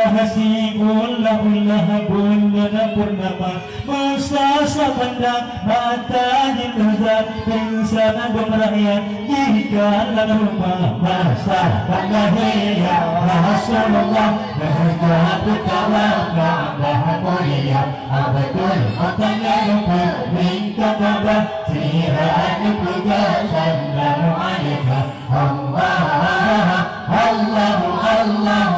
indah ulah bulan purnama masa sabanda mata jinazah pingsan dong rakyat jika rumah masa pandahya Rasulullah berhajat utama mulia abadul matanya lupa minta kabar sirani puja sallallahu alaihi Allah Allah Allah